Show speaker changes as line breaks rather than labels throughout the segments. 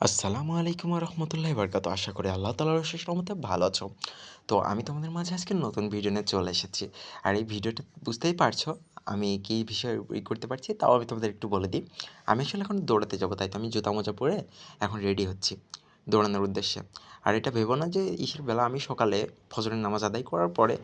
আসসালামু আলাইকুম রহমতুল্লাহি বারকাত। আশা করি আল্লাহ তাআলার অশেষ রহমতে ভালো আছো। তো আমি তোমাদের মাঝে আজকে নতুন ভিডিও নিয়ে চলে এসেছি। আর এই ভিডিওটা বুঝতেই পারছো আমি কী বিষয়ে করতে পারছি, তাও আমি তোমাদের একটু বলে দিই। আমি আসলে এখন দৌড়াতে যাবো, তাই তো আমি জুতা মোজা পরে এখন রেডি হচ্ছি দৌড়ানোর উদ্দেশ্যে। আর এটা ভেবো না যে ইসের বেলা, আমি সকালে ফজরের নামাজ আদায় করার পরে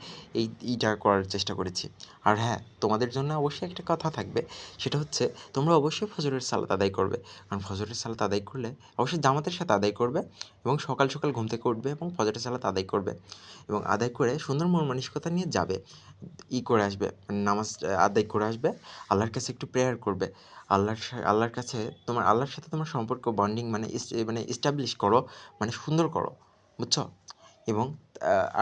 এইটা করার চেষ্টা করেছি। আর হ্যাঁ, তোমাদের জন্য অবশ্যই একটা কথা থাকবে, সেটা হচ্ছে তোমরা অবশ্যই ফজরের সালাত আদায় করবে। কারণ ফজরের সালাত আদায় করলে অবশ্যই জামাতের সাথে আদায় করবে, এবং সকাল সকাল ঘুম থেকে উঠবে এবং ফজরের সালাত আদায় করবে, এবং আদায় করে সুন্দর মন মানসিকতা নিয়ে যাবে, করে আসবে, মানে নামাজ আদায় করে আসবে। আল্লাহর কাছে একটু প্রেয়ার করবে। আল্লাহর কাছে আল্লাহর সাথে তোমার সম্পর্ক বন্ডিং মানে এস্টাবলিশ করো, মানে সুন্দর করো, বুঝছো? এবং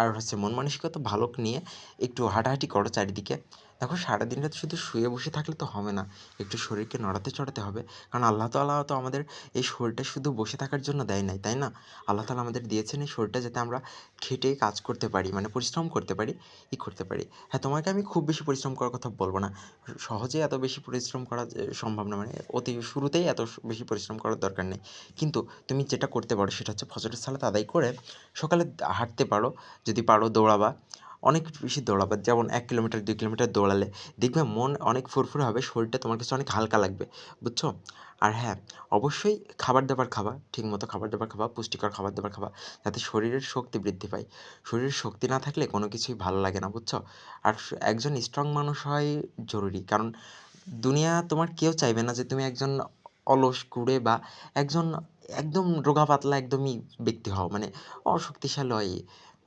আর হচ্ছে মন মানসিকতা ভালো নিয়ে একটু হাঁটাহাঁটি করো চারিদিকে। দেখো, সারাদিনটা শুধু শুয়ে বসে থাকলে তো হবে না, একটু শরীরকে নড়াতে চড়াতে হবে। কারণ আল্লাহ তাআলা তো আমাদের এই শরীরটা শুধু বসে থাকার জন্য দেয় নাই, তাই না? আল্লাহ তাআলা আমাদের দিয়েছেন এই শরীরটা যাতে আমরা খেটে কাজ করতে পারি, মানে পরিশ্রম করতে পারি, করতে পারি। হ্যাঁ, তোমাকে আমি খুব বেশি পরিশ্রম করার কথা বলবো না। সহজে এত বেশি পরিশ্রম করা সম্ভব না, মানে অতি শুরুতেই এত বেশি পরিশ্রম করার দরকার নেই। কিন্তু তুমি যেটা করতে পারো সেটা হচ্ছে ফজরের সালাত আদায় করে সকালে হাঁটতে পারো, যদি পারো দৌড়াবা, অনেক বেশি দৌড়াবা। যেমন ১ কিলোমিটার ২ কিলোমিটার দৌড়ালে দেখবে মন অনেক ফুরফুরে হবে, শরীরটা তোমার কাছে অনেক হালকা লাগবে, বুঝছো? আর হ্যাঁ, অবশ্যই খাবার-দাবার খাবা, ঠিকমতো খাবার-দাবার খাবা, পুষ্টিকর খাবার-দাবার খাবা, যাতে শরীরের শক্তি বৃদ্ধি পায়। শরীরের শক্তি না থাকলে কোনো কিছুই ভালো লাগে না, বুঝছো? আর একজন স্ট্রং মানুষ হয় জরুরি। কারণ দুনিয়া তোমার কেউ চাইবে না যে তুমি একজন অলস কুঁড়ে বা একজন একদম রোগা পাতলা একদমই ব্যক্তি হও, মানে অশক্তিশালী হয়,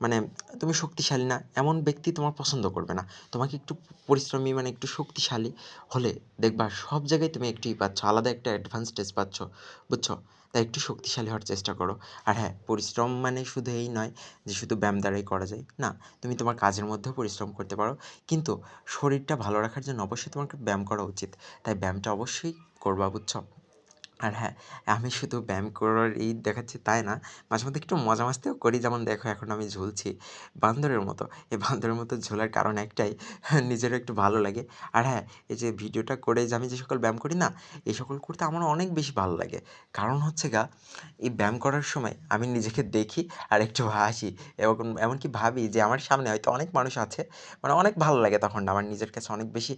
মানে তুমি শক্তিশালী না এমন ব্যক্তি তোমার পছন্দ করবে না। তোমাকে একটু পরিশ্রমী, মানে একটু শক্তিশালী হলে দেখবা সব জায়গায় তুমি একটুই পাচ্ছ, আলাদা একটা অ্যাডভান্টেজ পাচ্ছ, বুঝছো? তাই একটু শক্তিশালী হওয়ার চেষ্টা করো। আর হ্যাঁ, পরিশ্রম মানে শুধু এই নয় যে শুধু ব্যায়াম দ্বারাই করা যায়, না, তুমি তোমার কাজের মধ্যেও পরিশ্রম করতে পারো। কিন্তু শরীরটা ভালো রাখার জন্য অবশ্যই তোমাকে ব্যায়াম করা উচিত। তাই ব্যায়ামটা অবশ্যই করবা, বুঝছো? আর হ্যাঁ, আমি শুধু ব্যায়াম করার দেখাচ্ছি তাই না, মাঝে মধ্যে একটু মজা মাস্তিও করি। যেমন দেখো, এখন আমি ঝুলছি বান্দরের মতো। এই বান্দরের মতো ঝোলার কারণ একটাই, নিজেরও একটু ভালো লাগে। আর হ্যাঁ, এই যে ভিডিওটা করে যে আমি যে সকল ব্যায়াম করি না, এই সকল করতে আমার অনেক বেশি ভালো লাগে। কারণ হচ্ছে এই ব্যায়াম করার সময় আমি নিজেকে দেখি আর একটু হাসি, এবং এমনকি ভাবি যে আমার সামনে হয়তো অনেক মানুষ আছে, মানে অনেক ভালো লাগে তখন আমার নিজের কাছে অনেক বেশি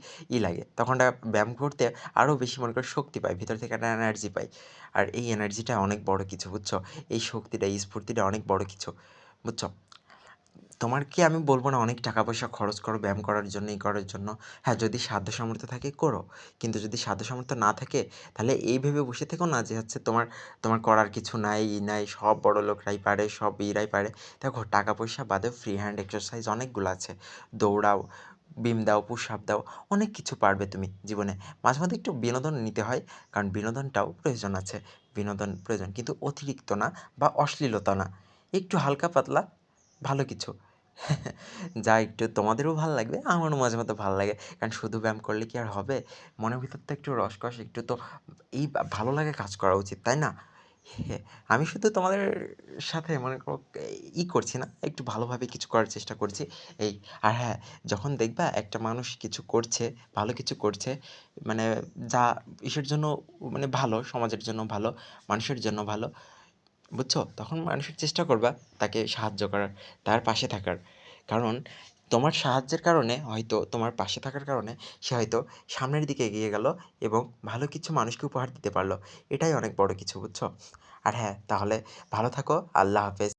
লাগে। তখনটা ব্যায়াম করতে আরও বেশি মনে করি শক্তি পাই, ভিতর থেকে একটা এনার্জি পাই। আর এই এনার্জিটা অনেক বড় কিছু, বুঝছো? এই শক্তিটা, এই স্ফূর্তিটা অনেক বড় কিছু, বুঝছো? তোমাকে আমি বলব না অনেক টাকা পয়সা খরচ করো ব্যায়াম করার জন্য, এই করার জন্য। হ্যাঁ, যদি সাধ্য সামর্থ্য থাকে করো। কিন্তু যদি সাধ্য সামর্থ্য না থাকে, তাহলে এই ভেবে বসে থেকো না যে হচ্ছে তোমার তোমার করার কিছু নাই, নাই, সব বড়লোকরাই পারে, সব এরাই পারে। দেখো, টাকা পয়সা বাদেও ফ্রি হ্যান্ড এক্সারসাইজ অনেকগুলো আছে। দৌড়াও, বিম দাও, পুশ আপ দাও, অনেক কিছু পারবে তুমি জীবনে। মাঝে মধ্যে একটু বিনোদন নিতে হয়, কারণ বিনোদনটাও প্রয়োজন আছে। বিনোদন প্রয়োজন, কিন্তু অতিরিক্ত না বা অশ্লীলতা না। একটু হালকা পাতলা ভালো কিছু। যা একটু তোমাদেরও ভাল লাগবে, আমারও মাঝে মধ্যে ভাল লাগে। কারণ শুধু ব্যায়াম করলে কি আর হবে? মনের ভিতর তো একটু রসকস, একটু তো ভালো লাগে কাজ করা উচিত, তাই না? হ্যাঁ, আমি শুধু তোমাদের সাথে মনে করো করছি না, একটু ভালোভাবে কিছু করার চেষ্টা করছি, এই। আর হ্যাঁ, যখন দেখবা একটা মানুষ কিছু করছে, ভালো কিছু করছে, মানে যা ইসের জন্য, মানে ভালো, সমাজের জন্য ভালো, মানুষের জন্য ভালো, বুঝছো? তখন মানুষের চেষ্টা করবা তাকে সাহায্য করার, তার পাশে থাকার। কারণ তোমার সাহায্যের কারণে হয়তো, তোমার পাশে থাকার কারণে সে হয়তো সামনের দিকে এগিয়ে গেল এবং ভালো কিছু মানুষকে উপহার দিতে পারলো। এটাই অনেক বড় কিছু, বুঝছো? আর হ্যাঁ, তাহলে ভালো থাকো। আল্লাহ হাফেজ।